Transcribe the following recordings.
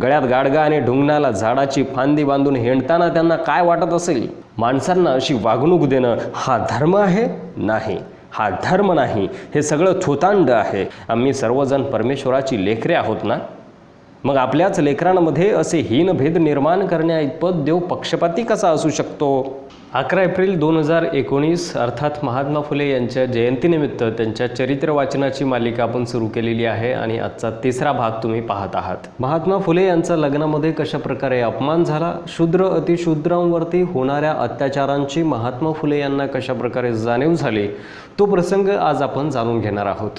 गळ्यात गाडगा आणि ढुंगणाला झाडाची फांदी बांधून हिंडताना त्यांना काय वाटत असेल? माणसांना अशी वागणूक देणं हा धर्म आहे? नाही, हा धर्म नाही, हे सगळं थोतांड आहे. आम्ही सर्वजण परमेश्वराची लेकरे आहोत ना? मग आपल्याच लेकरांमध्ये असे हीनभेद निर्माण करण्याइतपत देव पक्षपाती कसा असू शकतो? 11 एप्रिल 2019 अर्थात महात्मा फुले यांच्या जयंतीनिमित्त त्यांच्या चरित्र वाचनाची मालिका आपण सुरू केलेली आहे आणि आजचा 3रा भाग तुम्ही पाहत आहात. महात्मा फुले यांचा लग्नामध्ये कशा प्रकारे अपमान झाला, शूद्र अतिशूद्रांवरती होणाऱ्या अत्याचारांची महात्मा फुले यांना कशा प्रकारे जाणीव झाली, तो प्रसंग आज आपण जाणून घेणार आहोत.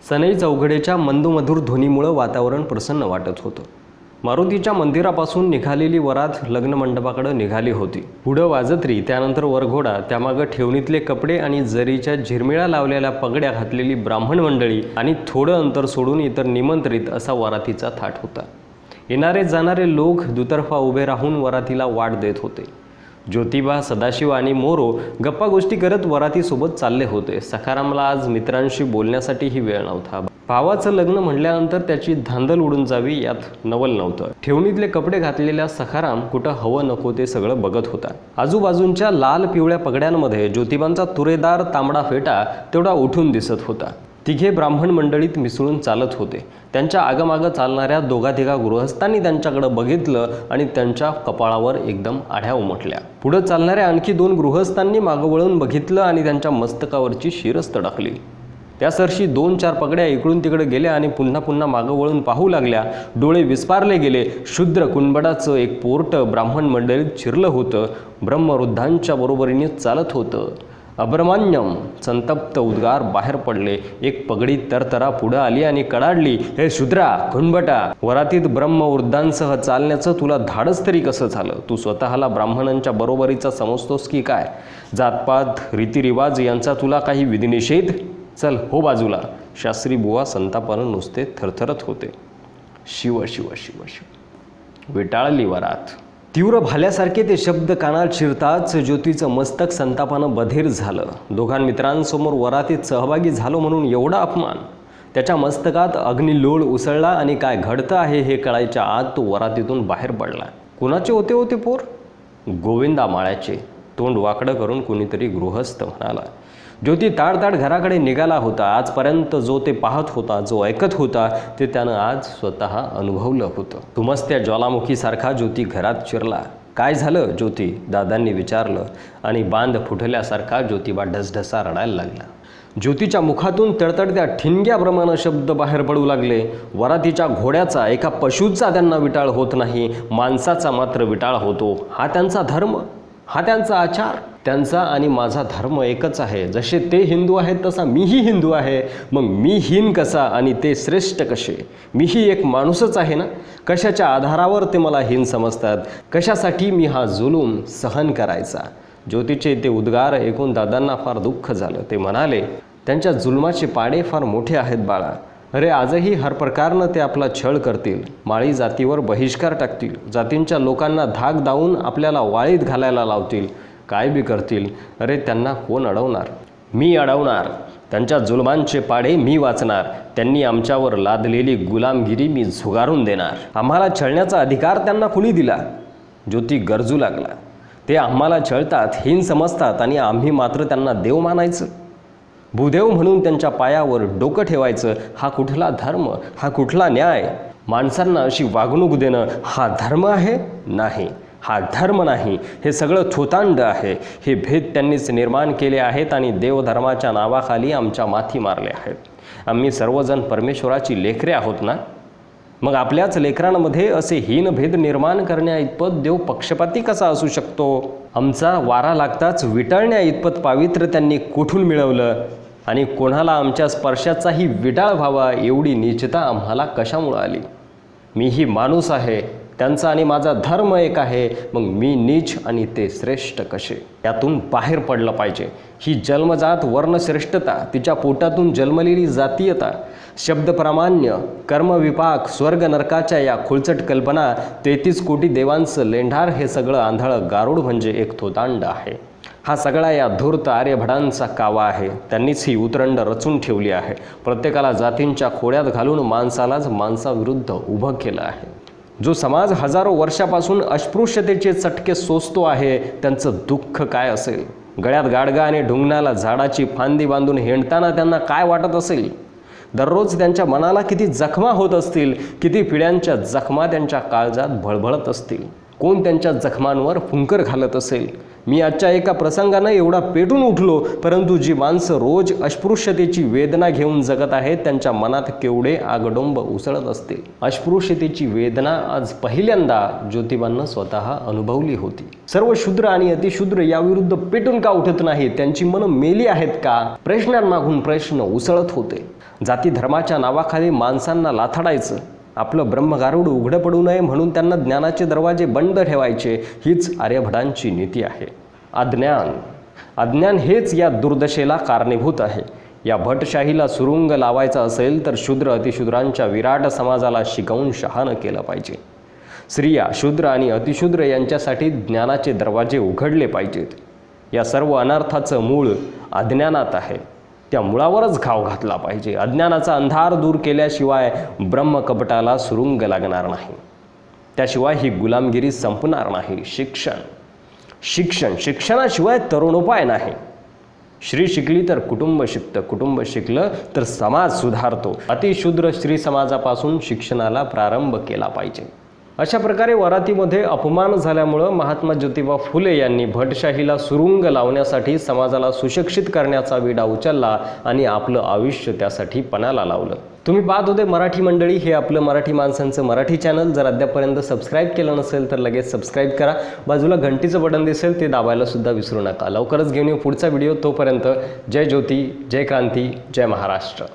सनई चौघडेच्या मंदोमधुर ध्वनीमुळे वातावरण प्रसन्न वाटत होतं. मारुतीच्या मंदिरापासून निघालेली वरात लग्न मंडपाकडे निघाली होती. पुढं वाजत्री, त्यानंतर वरघोडा, त्यामागं ठेवणीतले कपडे आणि जरीच्या झिरमिळा लावलेल्या पगड्या घातलेली ब्राह्मण मंडळी आणि थोडं अंतर सोडून इतर निमंत्रित असा वरातीचा थाट होता. येणारे जाणारे लोक दुतर्फा उभे राहून वरातीला वाट देत होते. ज्योतिबा, सदाशिव आणि मोरो गप्पा गोष्टी करत वरातीसोबत चालले होते. सखारामला आज मित्रांशी बोलण्यासाठीही वेळ नव्हता. भावाचं लग्न म्हटल्यानंतर त्याची धांदल उडून जावी यात नवल नव्हतं. ठेवणीतले कपडे घातलेला सखाराम कुठं हवं नको ते सगळं बघत होता. आजूबाजूंच्या लाल पिवळ्या पगड्यांमध्ये ज्योतिबांचा तुरेदार तांबडा फेटा तेवढा उठून दिसत होता. तिघे ब्राह्मण मंडळीत मिसळून चालत होते. त्यांच्या आगमागं चालणाऱ्या दोघा-तिघा गृहस्थांनी त्यांच्याकडे बघितलं आणि त्यांच्या कपाळावर एकदम आढ्या उमटल्या. पुढे चालणाऱ्या आणखी 2 गृहस्थांनी मागं वळून बघितलं आणि त्यांच्या मस्तकावरची शिरस तडकली. त्यासरशी 2-4 पगड्या इकडून तिकडे गेल्या आणि पुन्हा पुन्हा मागं वळून पाहू लागल्या. डोळे विस्पारले गेले. शूद्र कुणबडाचं एक पोरटं ब्राह्मण मंडळीत शिरलं होतं. ब्रह्मवृद्धांच्या बरोबरीने चालत होतं. अब्रमान्यम संतप्त उद्गार बाहेर पडले. एक पगडी तरतरा पुढे आली आणि कडाडली, हे शूद्रा, कुणबटा, वरातीत ब्रह्मवृद्धांसह चालण्याचं तुला धाडस तरी कसं झालं? तू स्वतःला ब्राह्मणांच्या बरोबरीचा समजतोस की काय? जातपात, रीतिरिवाज यांचा तुला काही विधिनिषेध? चल हो बाजूला. शास्त्री बुवा संतापानं नुसते थरथरत होते. शिव शिव शिव शिव. विटाळली वरात. तीव्र भाल्यासारखे ते शब्द कानात शिरताच ज्योतीचं मस्तक संतापानं बधीर झालं. दोघां मित्रांसमोर वरातीत सहभागी झालो म्हणून एवढा अपमान. त्याच्या मस्तकात अग्निलोळ उसळला आणि काय घडतं आहे हे कळायच्या आत तो वरातीतून बाहेर पडला. कुणाचे होते पोर? गोविंदा माळ्याचे. तोंड वाकडं करून कुणीतरी गृहस्थ म्हणाला. ज्योती ताडताड घराकडे निघाला होता. आजपर्यंत जो ते पाहत होता, जो ऐकत होता, ते त्यानं आज स्वतः अनुभवलं होतं. तुमस्त्या ज्वालामुखीसारखा ज्योती घरात शिरला. काय झालं ज्योती? दादांनी विचारलं आणि बांध फुटल्यासारखा ज्योतिबा ढसढसा रडायला लागला. ज्योतीच्या मुखातून तडतडत्या ठिणग्याप्रमाणे शब्द बाहेर पडू लागले. वरातीच्या घोड्याचा, एका पशूचा त्यांना विटाळ होत नाही, माणसाचा मात्र विटाळ होतो. हा त्यांचा धर्म, हा त्यांचा आचार. त्यांचा आणि माझा धर्म एकच आहे. जसे ते हिंदू आहेत तसा मीही हिंदू आहे. मग मी हीन कसा आणि ते श्रेष्ठ कसे? मीही एक माणूसच आहे ना. कशाच्या आधारावर ते मला हीन समजतात? कशासाठी मी हा जुलूम सहन करायचा? ज्योतीचे ते उद्गार ऐकून दादांना फार दुःख झालं. ते म्हणाले, त्यांच्या जुलमाचे पाडे फार मोठे आहेत बाळा. अरे आजही हर प्रकारनं ते आपला छळ करतील. माळी जातीवर बहिष्कार टाकतील. जातींच्या लोकांना धाक दावून आपल्याला वाळीत घालायला लावतील. काय बी करतील. अरे त्यांना कोण अडवणार? मी अडवणार. त्यांच्या जुलमांचे पाडे मी वाचणार. त्यांनी आमच्यावर लादलेली गुलामगिरी मी झुगारून देणार. आम्हाला छळण्याचा अधिकार त्यांना कुणी दिला? ज्योती गरजू लागला. ते आम्हाला छळतात, हीन समजतात आणि आम्ही मात्र त्यांना देव मानायचं. भूदेव म्हणून त्यांच्या पायावर डोकं ठेवायचं. हा कुठला धर्म? हा कुठला न्याय? माणसांना अशी वागणूक देणं हा धर्म आहे? नाही, हा धर्म नाही, हे सगळं थोतांड आहे. हे भेद त्यांनीच निर्माण केले आहेत आणि देवधर्माच्या नावाखाली आमच्या माथी मारले आहेत. आम्ही सर्वजण परमेश्वराची लेकरे आहोत ना? मग आपल्याच लेकरांमध्ये असे हीनभेद निर्माण करण्याइतपत देव पक्षपाती कसा असू शकतो? आमचा वारा लागताच विटाळण्या इतपत पावित्र्य त्यांनी कुठून मिळवलं? आणि कोणाला आमच्या स्पर्शाचाही विटाळ व्हावा एवढी नीचता आम्हाला कशामुळे आली? मीही माणूस आहे. त्यांचा आणि माझा धर्म एक आहे. मग मी नीच आणि ते श्रेष्ठ कसे? यातून बाहेर पडलं पाहिजे. ही जन्मजात वर्णश्रेष्ठता, तिच्या पोटातून जन्मलेली जातीयता, शब्दप्रामाण्य, कर्मविपाक, स्वर्ग नरकाच्या या खुळचट कल्पना, 33 कोटी देवांचं लेंढार, हे सगळं आंधळं गारुड म्हणजे एक थोतांड आहे. हा सगळा या धूर्त आर्यभटांचा कावा आहे. त्यांनीच ही उतरंड रचून ठेवली आहे. प्रत्येकाला जातींच्या खोड्यात घालून माणसालाच माणसाविरुद्ध उभं केलं आहे. जो समाज हजारो वर्षापासून अस्पृश्यतेचे चटके सोसतो आहे, त्यांचं दुःख काय असेल? गळ्यात गाडगा आणि ढुंगणाला झाडाची फांदी बांधून हिंडताना त्यांना काय वाटत असेल? दररोज त्यांच्या मनाला किती जखमा होत असतील, किती पिढ्यांच्या जखमा त्यांच्या काळजात भळभळत असतील. कोण त्यांच्या जखमांवर फुंकर घालत असेल? मी आजच्या एका प्रसंगानं एवढा पेटून उठलो, परंतु जी माणसं रोज अस्पृश्यतेची वेदना घेऊन जगत आहेत, त्यांच्या मनात केवढे आगडोंब उसळत असतील. अस्पृश्यतेची वेदना आज पहिल्यांदा ज्योतिबांना स्वतः अनुभवली होती. सर्व शूद्र आणि अतिशूद्र याविरुद्ध पेटून का उठत नाही? त्यांची मनं मेली आहेत का? प्रश्नांमागून प्रश्न उसळत होते. जाती धर्माच्या नावाखाली माणसांना लाथाडायचं, आपलं ब्रह्मगारुड उघडं पडू नये म्हणून त्यांना ज्ञानाचे दरवाजे बंद ठेवायचे, हीच आर्यभटांची नीती आहे. अज्ञान हेच या दुर्दशेला कारणीभूत आहे. या भटशाहीला सुरुंग लावायचा असेल तर शूद्र अतिशूद्रांच्या विराट समाजाला शिकवून शहाणं केलं पाहिजे. स्त्रिया, शूद्र आणि अतिशूद्र यांच्यासाठी ज्ञानाचे दरवाजे उघडले पाहिजेत. या सर्व अनर्थाचं मूळ अज्ञानात आहे. त्या मुळावरच घाव घातला पाहिजे. अज्ञानाचा अंधार दूर केल्याशिवाय ब्रह्मकपटाला सुरुंग लागणार नाही. त्याशिवाय ही गुलामगिरी संपणार नाही. शिक्षणाशिवाय तरुणोपाय नाही. श्री शिकली तर कुटुंब शिकतं, कुटुंब शिकलं तर समाज सुधारतो. अतिशूद्र स्त्री समाजापासून शिक्षणाला प्रारंभ केला पाहिजे. अशा प्रकारे वरातीमध्ये अपमान झाल्यामुळं महात्मा ज्योतिबा फुले यांनी भटशाहीला सुरुंग लावण्यासाठी समाजाला सुशिक्षित करण्याचा विडा उचलला आणि आपलं आयुष्य त्यासाठी पणाला लावलं. तुम्ही पाहत होते मराठी मंडळी, हे आपलं मराठी माणसांचं मराठी चॅनल. जर अद्यापपर्यंत सबस्क्राईब केलं नसेल तर लगेच सबस्क्राईब करा. बाजूला घंटीचं बटन दिसेल ते दाबायला सुद्धा विसरू नका. लवकरच घेऊन येऊ पुढचा व्हिडिओ. तोपर्यंत जय ज्योती, जय क्रांती, जय महाराष्ट्र.